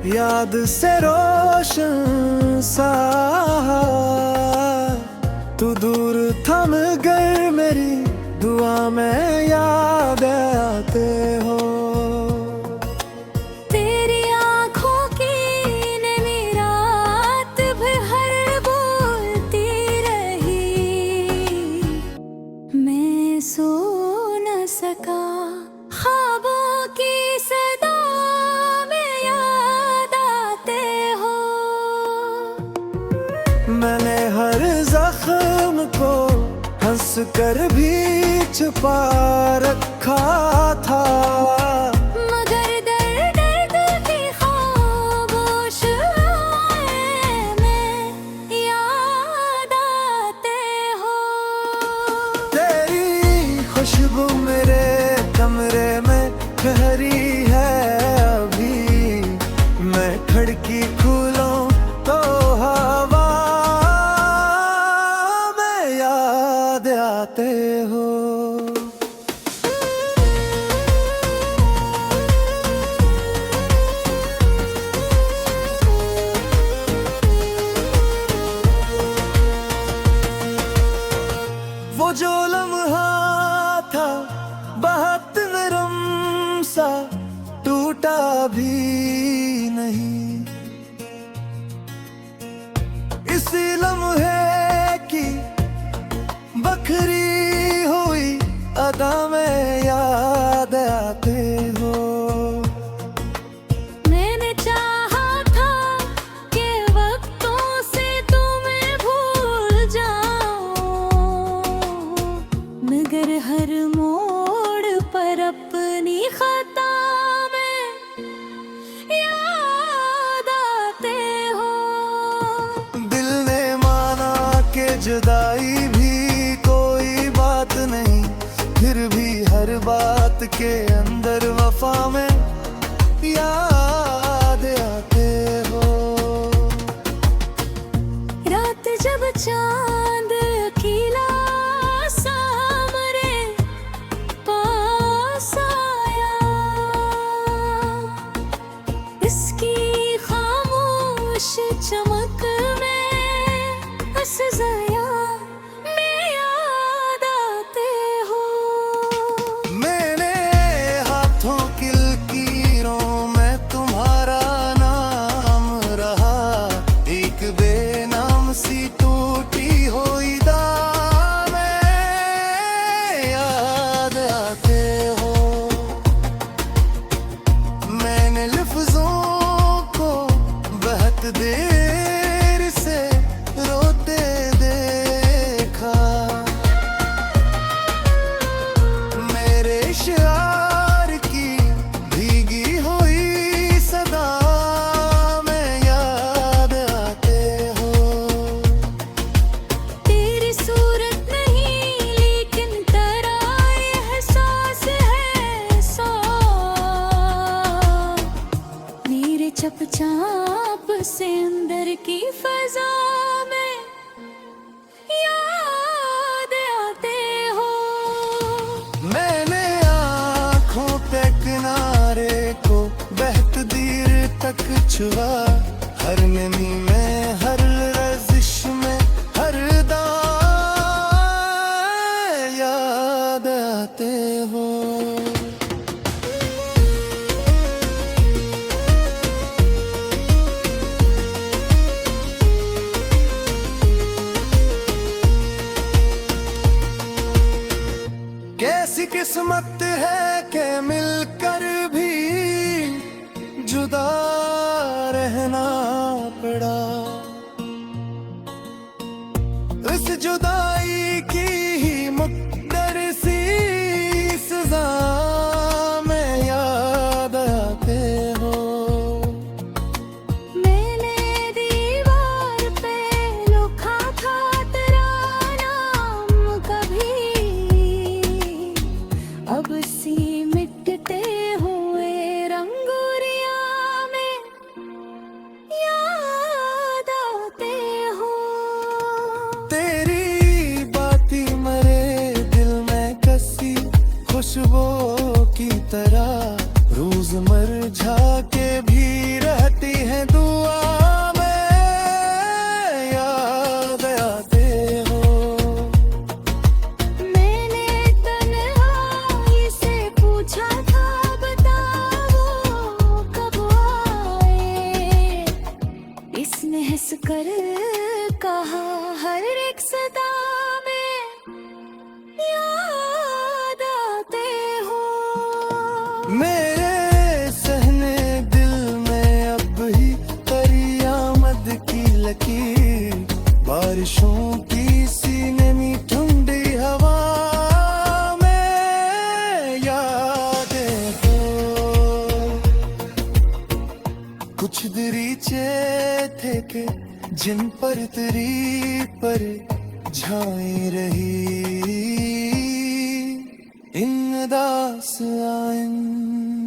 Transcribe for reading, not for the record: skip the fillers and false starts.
याद से रोशन सा तू दूर थम गए मेरी दुआ में याद आते हो। तेरी आँखों की नैनी रात भर बोलती रही, मैं सो न सका। ख्वाबों की सदा में याद आते हो। मैंने हर जख्म को हंस कर भी छुपा रखा था, मगर दर्द दर्द की खामोश में याद आते हो। तेरी खुशबू मेरे कमरे में ठहरी है अभी, मैं खिड़की खोलूं तो हवा में याद आते हो। वो जो लम्हा था बहुत नरम सा, टूटा भी नहीं। इसी लम्हे की बखरी हुई अदा में याद आते हो। मैंने चाहा था कि वक्तों से तुम्हें भूल जाऊं, मगर हर मोड़ पर अपनी खता में याद आते हो। दिल ने माना कि जुदाई भी कोई बात नहीं, फिर भी हर बात के अंदर वफा में याद आते हो। रात जब चांद खिला सामरे पास आया, इसकी खामोश चमक में हंस जाया में याद आते हो। मैंने हाथों की लकीरों में तुम्हारा नाम रहा, एक बेनाम सी टूटी हुई दाम में याद आते हो। मैंने लफ्जों को बहुत देर से रोते देखा, मेरे शार की भीगी हुई सदा में याद आते हो। तेरी सूरत नहीं लेकिन तेरा एहसास है सा, मेरे चपचाप से अंदर की फजा में याद आते हो। मैंने आँखों पे किनारे को बहत देर तक छुआ, हर नमी में हर रजिश में हर दाम याद आते हो। कैसी किस्मत है कि मिलकर भी जुदा रहना पड़ा, इस जुदाई की ही मुक़द्दर सी सज़ा में याद आते हो। मैंने दीवार पे लिखा था तेरा नाम कभी, अब सी मिट बारिशों की सीने में ठंडी हवा में यादें हो कुछ दरीचे थे के जिन पर तेरी पर छाई रही इन दास आइन